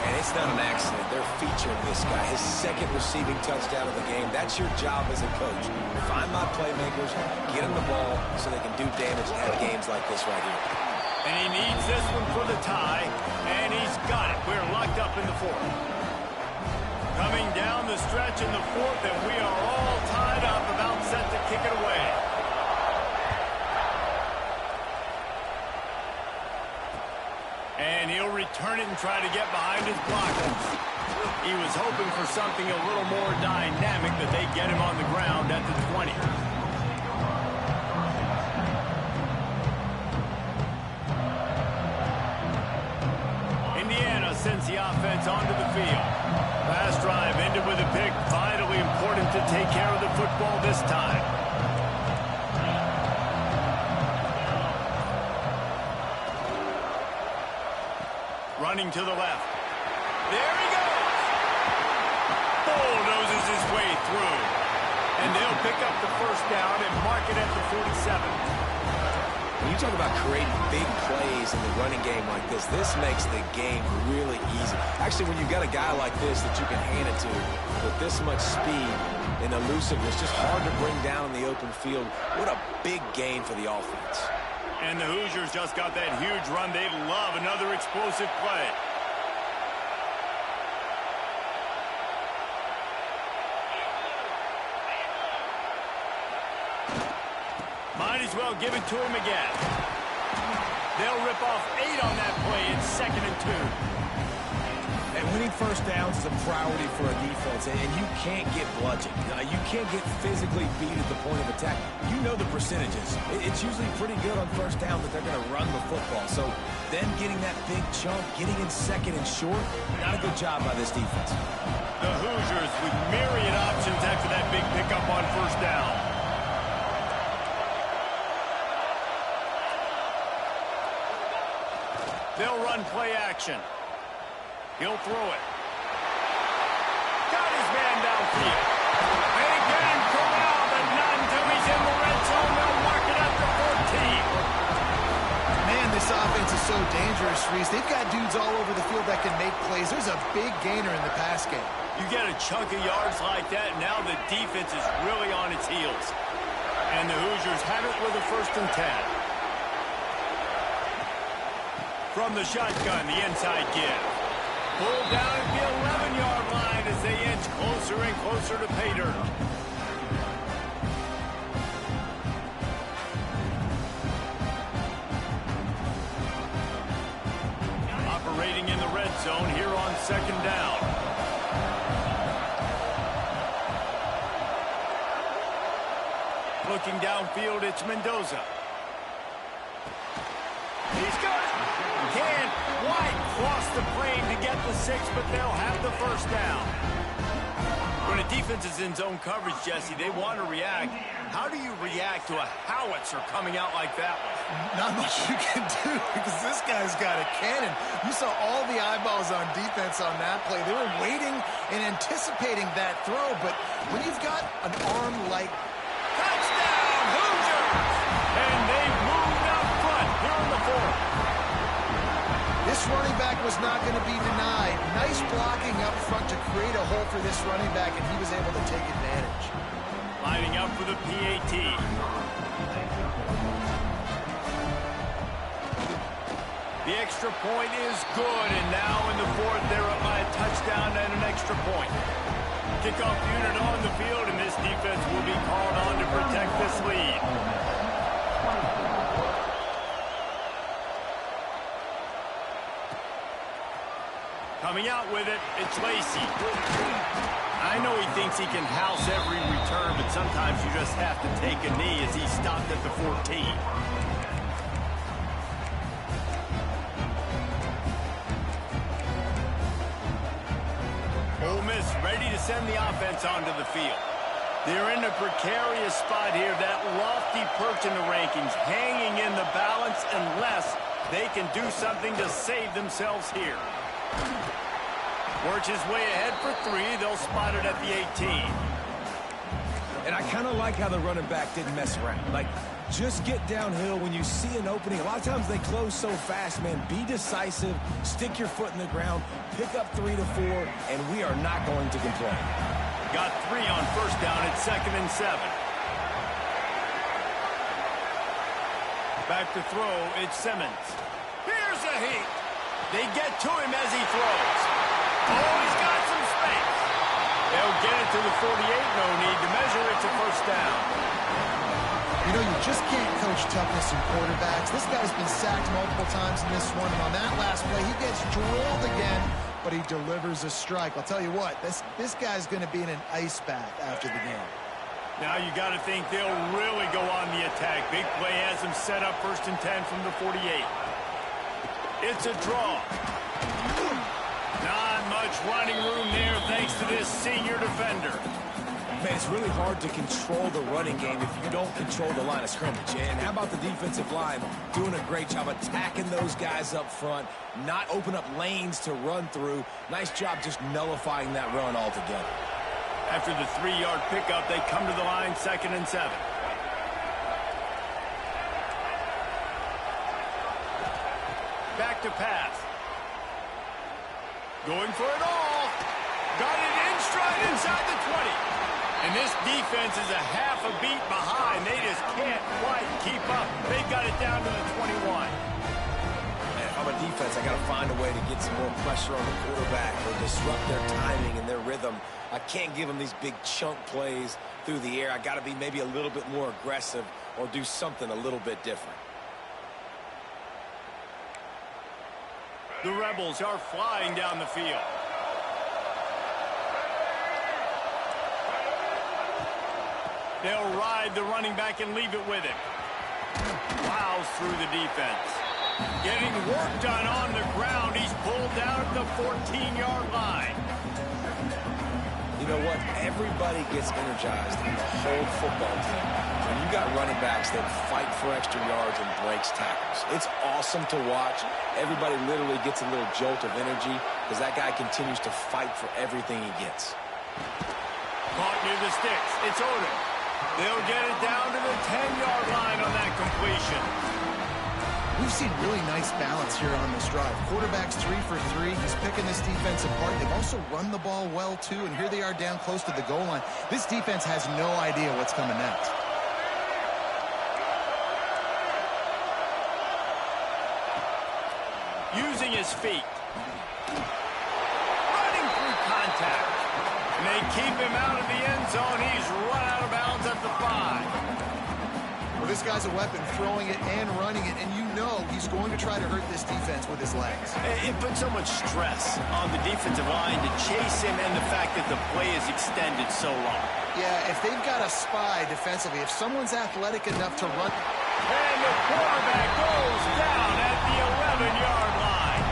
And it's not an accident. They're featuring this guy. His second receiving touchdown of the game. That's your job as a coach. Find my playmakers, get them the ball so they can do damage and have games like this right here. And he needs this one for the tie, and he's got it. We're locked up in the fourth. Coming down the stretch in the fourth, and we are all tied up, about set to kick it away. And he'll return it and try to get behind his blockers. He was hoping for something a little more dynamic, that they get him on the ground at the 20. Indiana sends the offense onto the field. Last drive ended with a pick. Vitally important to take care of the football this time. Running to the left. There he goes. Bulldozes his way through. And they'll pick up the first down and mark it at the 47. When you talk about creating big plays in the running game like this makes the game really easy. Actually, when you've got a guy like this that you can hand it to with this much speed and elusiveness, just hard to bring down in the open field. What a big gain for the offense. And the Hoosiers just got that huge run. They love another explosive play. Might as well give it to him again. They'll rip off 8 on that play. It's 2nd and 2. And winning first downs is a priority for a defense, and you can't get bludgeoned. You can't get physically beat at the point of attack. You know the percentages. It's usually pretty good on first down that they're going to run the football. So then getting that big chunk, getting in 2nd and short, not a good job by this defense. The Hoosiers with myriad options after that big pickup on first down. They'll run play action. He'll throw it. Got his man downfield. They get him corralled, but not until he's in the red zone. They'll mark it up to 14. Man, this offense is so dangerous, Reese. They've got dudes all over the field that can make plays. There's a big gainer in the pass game. You get a chunk of yards like that, and now the defense is really on its heels. And the Hoosiers have it with a 1st and 10. From the shotgun, the inside give. Pulled down at the 11-yard line as they inch closer and closer to pay dirt. Operating in the red zone here on 2nd down. Looking downfield, it's Mendoza. He's got it. Can't quite cross the plane to get the 6, but they'll have the first down. When a defense is in zone coverage, Jesse, they want to react. How do you react to a howitzer coming out like that one? Not much you can do because this guy's got a cannon. You saw all the eyeballs on defense on that play. They were waiting and anticipating that throw, but when you've got an arm like... Touchdown, Hoosiers! And they've moved up front here in the 4th. This running back was not going to be denied. Nice blocking up front to create a hole for this running back, and he was able to take advantage. Lining up for the PAT. The extra point is good, and now in the 4th, they're up by a touchdown and an extra point. Kickoff unit on the field, and this defense will be called on to protect this lead. Coming out with it, it's Lacey. I know he thinks he can house every return, but sometimes you just have to take a knee as he stopped at the 14. Ole Miss ready to send the offense onto the field. They're in a precarious spot here, that lofty perch in the rankings, hanging in the balance unless they can do something to save themselves here. Works his way ahead for 3. They'll spot it at the 18. And I kind of like how the running back didn't mess around. Like, just get downhill when you see an opening. A lot of times they close so fast, man. Be decisive, stick your foot in the ground, pick up 3 to 4, and we are not going to complain. Got 3 on first down at 2nd and 7. Back to throw, it's Simmons. Here's a heat. They get to him as he throws. Oh, he's got some space. They'll get it to the 48, no need to measure. It's a first down. You know, you just can't coach toughness in quarterbacks. This guy's been sacked multiple times in this one, and on that last play, he gets drilled again, but he delivers a strike. I'll tell you what, this guy's going to be in an ice bath after the game. Now you got to think they'll really go on the attack. Big play has them set up 1st and 10 from the 48. It's a draw. Not much running room there thanks to this senior defender. Man, it's really hard to control the running game if you don't control the line of scrimmage. And how about the defensive line doing a great job attacking those guys up front, not open up lanes to run through. Nice job just nullifying that run altogether. After the 3-yard pickup, they come to the line 2nd and 7. Back to pass. Going for it all. Got it in stride inside the 20. And this defense is a half a beat behind. They just can't quite keep up. They've got it down to the 21. And if I'm a defense, I got to find a way to get some more pressure on the quarterback or disrupt their timing and their rhythm. I can't give them these big chunk plays through the air. I got to be maybe a little bit more aggressive or do something a little bit different. The Rebels are flying down the field. They'll ride the running back and leave it with him. Plows through the defense. Getting work done on the ground. He's pulled down at the 14-yard line. You know what? Everybody gets energized in the whole football team when you got running backs that fight for extra yards and breaks tackles. It's awesome to watch. Everybody literally gets a little jolt of energy because that guy continues to fight for everything he gets. Caught near the sticks. It's Odom. They'll get it down to the 10-yard line on that completion. We've seen really nice balance here on this drive. Quarterback's 3 for 3. He's picking this defense apart. They've also run the ball well, too, and here they are down close to the goal line. This defense has no idea what's coming next. Using his feet. Running through contact. And they keep him out of the end zone. He's run out of bounds at the 5. Well, this guy's a weapon, throwing it and running it, and you know he's going to try to hurt this defense with his legs. It puts so much stress on the defensive line to chase him and the fact that the play is extended so long. Yeah, if they've got a spy defensively, if someone's athletic enough to run... And the quarterback goes down at the 11-yard line.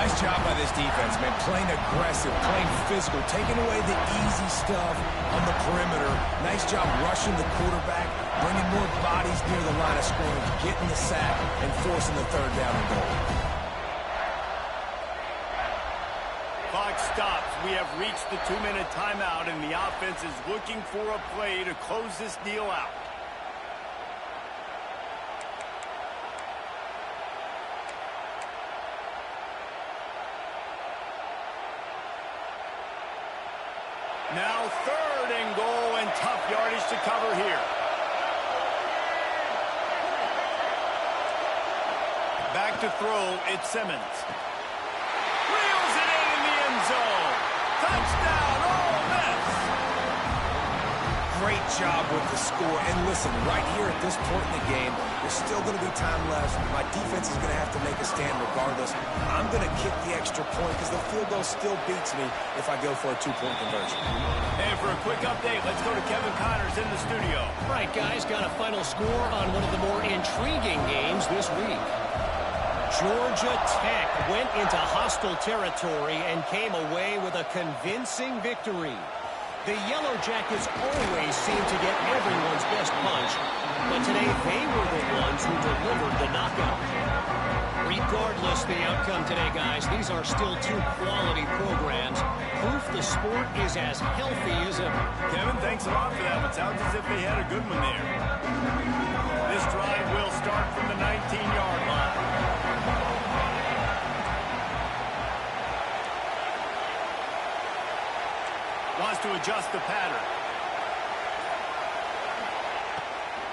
Nice job by this defense, man. Playing aggressive, playing physical, taking away the easy stuff on the perimeter. Nice job rushing the quarterback, bringing more bodies near the line of scrimmage, getting the sack, and forcing the 3rd down and goal. Clock stops. We have reached the 2-minute timeout, and the offense is looking for a play to close this deal out. Now 3rd and goal, and tough yardage to cover here. Back to throw, it's Simmons. Reels it in the end zone. Touchdown, Ole Miss. Great job with the score. And listen, right here at this point in the game, there's still going to be time left. My defense is going to have to make a stand regardless. I'm going to kick the extra point because the field goal still beats me if I go for a 2-point conversion. And for a quick update, let's go to Kevin Connors in the studio. All right, guys, got a final score on one of the more intriguing games this week. Georgia Tech went into hostile territory and came away with a convincing victory. The Yellow Jackets always seem to get everyone's best punch, but today they were the ones who delivered the knockout. Regardless the outcome today, guys, these are still two quality programs. Proof the sport is as healthy as ever. Kevin, thanks a lot for that. It sounds as if they had a good one there. This drive will start from the 19-yard line. Wants to adjust the pattern.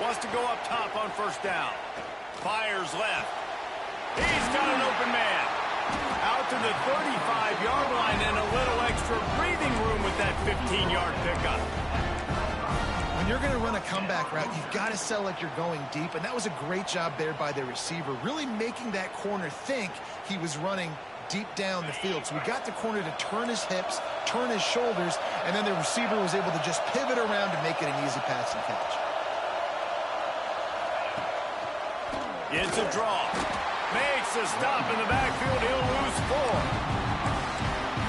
Wants to go up top on first down. Fires left. He's got an open man. Out to the 35-yard line and a little extra breathing room with that 15-yard pickup. When you're going to run a comeback route, you've got to sell like you're going deep, and that was a great job there by the receiver, really making that corner think he was running deep down the field. So we got the corner to turn his hips, turn his shoulders, and then the receiver was able to just pivot around to make it an easy pass and catch. It's a draw. Makes a stop in the backfield. He'll lose 4.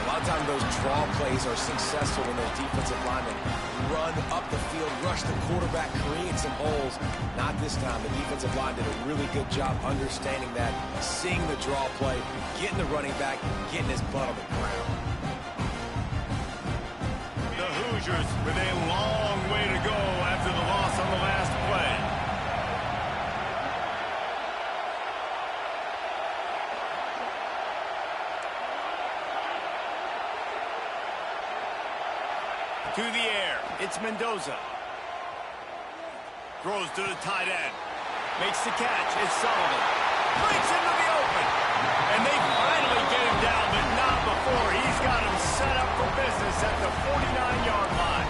A lot of times those draw plays are successful when those defensive linemen run up the field, rush the quarterback, create some holes. Not this time. The defensive line did a really good job understanding that, seeing the draw play, getting the running back, getting his butt on the ground. The Hoosiers with a long way to go after the loss on the last play. To the air, it's Mendoza. Throws to the tight end. Makes the catch, it's Sullivan. Breaks into the open. And they finally get him down, but not before. He's got him set up for business at the 49-yard line.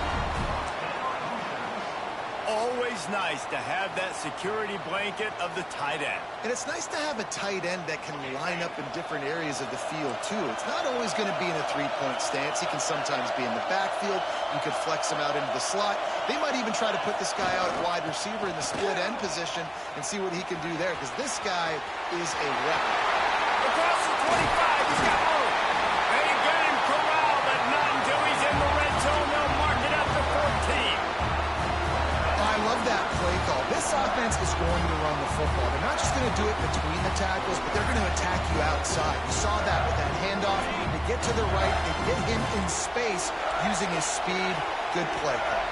Always nice to have that security blanket of the tight end. And it's nice to have a tight end that can line up in different areas of the field, too. It's not always going to be in a three-point stance. He can sometimes be in the backfield. You could flex him out into the slot. They might even try to put this guy out at wide receiver in the split end position and see what he can do there, because this guy is a weapon. Across the 25, he's got room. They get him corralled, but not until he's in the red zone. They'll mark it up to 14. I love that play call. This offense is going to run the football. They're not just going to do it between the tackles, but they're going to attack you outside. You saw that with that handoff. They get to the right, they get him in space using his speed. Good play call.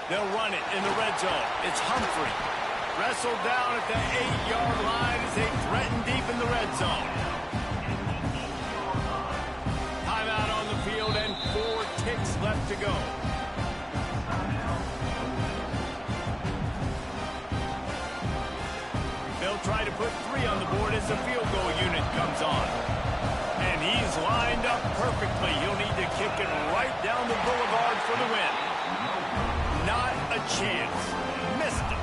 They'll run it in the red zone. It's Humphrey. Wrestled down at the 8-yard line as they threaten deep in the red zone. Timeout on the field and 4 ticks left to go. They'll try to put 3 on the board as the field goal unit comes on. And he's lined up perfectly. He'll need to kick it right down the boulevard for the win. Not a chance. Missed it.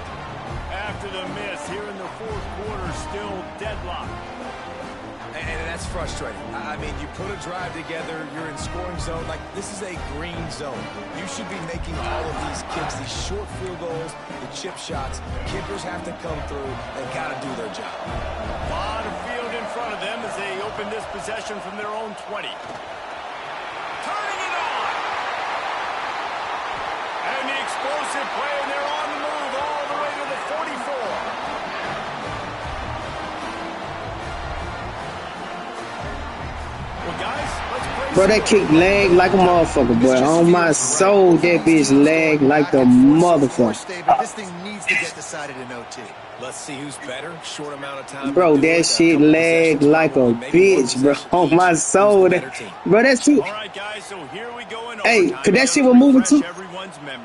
After the miss here in the 4th quarter, still deadlocked. And that's frustrating. I mean, you put a drive together, you're in scoring zone. Like, this is a green zone. You should be making all of these kicks, these short field goals, the chip shots. Kickers have to come through. They've got to do their job. A lot of field in front of them as they open this possession from their own 20. Turning it on. And the explosive play, and they're on the move all the way to the 44. Well, guys, let's play. Bro, that kick lag like a motherfucker, boy. On my soul, that bitch lag like the motherfucker. This thing needs to get decided in OT. Let's see who's better. Short amount of time. Bro, that shit lag like a bitch, bro. On my soul. Bro, that shit. All right, guys, so here we go in Hey, overtime. cause that shit was moving too.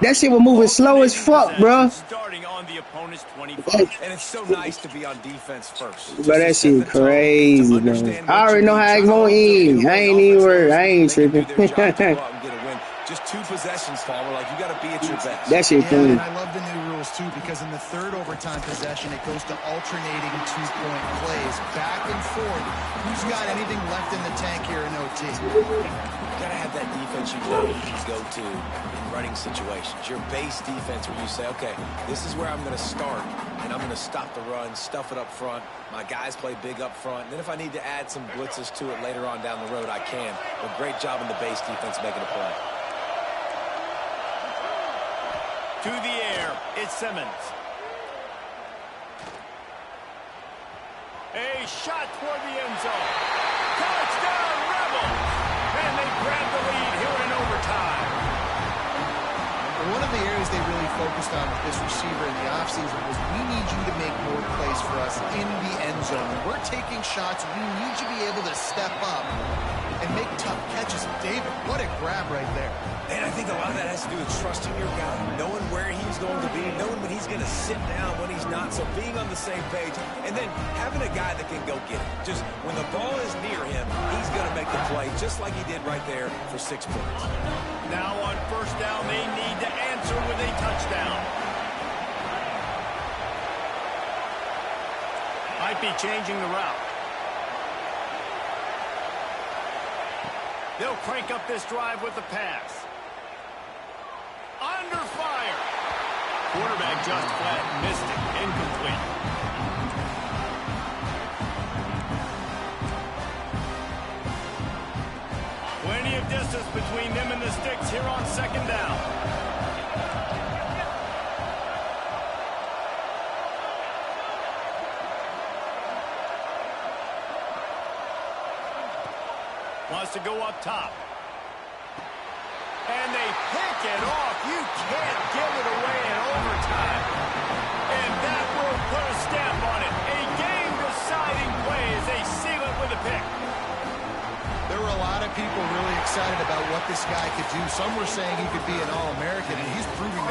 That shit was moving slow as fuck, bro. Starting on the opponent's 25. And it's so nice to be on defense first. Bro, that shit crazy, bro. I already know how it's gonna end. I ain't even worried. I ain't tripping. Just 2 possessions, Palmer. Like, you got to be at your best. That shit clean. And I love the new rules, too, because in the 3rd overtime possession, it goes to alternating 2-point plays. Back and forth. Who's got anything left in the tank here in OT? You got to have that defense you know you can go to in running situations. Your base defense where you say, okay, this is where I'm going to start. and I'm going to stop the run, stuff it up front. My guys play big up front. And then if I need to add some blitzes to it later on down the road, I can. But great job in the base defense making a play. To the air, it's Simmons. A shot toward the end zone. Touchdown, Rebels! And they grab the lead here in overtime. One of the areas they really focused on with this receiver in the offseason was we need you to make more plays for us in the end zone. When we're taking shots, we need you to be able to step up and make tough catches. David, what a grab right there. And I think a lot of that has to do with trusting your guy, knowing where he's going to be, knowing when he's going to sit down, when he's not, so being on the same page, and then having a guy that can go get it. Just when the ball is near him, he's going to make the play, just like he did right there for 6 points. Now on first down, they need to answer with a touchdown. Might be changing the route. They'll crank up this drive with the pass. Under fire. Quarterback just flat missed it. Incomplete. Plenty of distance between them and the sticks here on second down. Wants to go up top. And they pick it off. You can't give it away in overtime. And that will put a stamp on it. A game-deciding play as they seal it with a pick. There were a lot of people really excited about what this guy could do. Some were saying he could be an All-American, and he's proving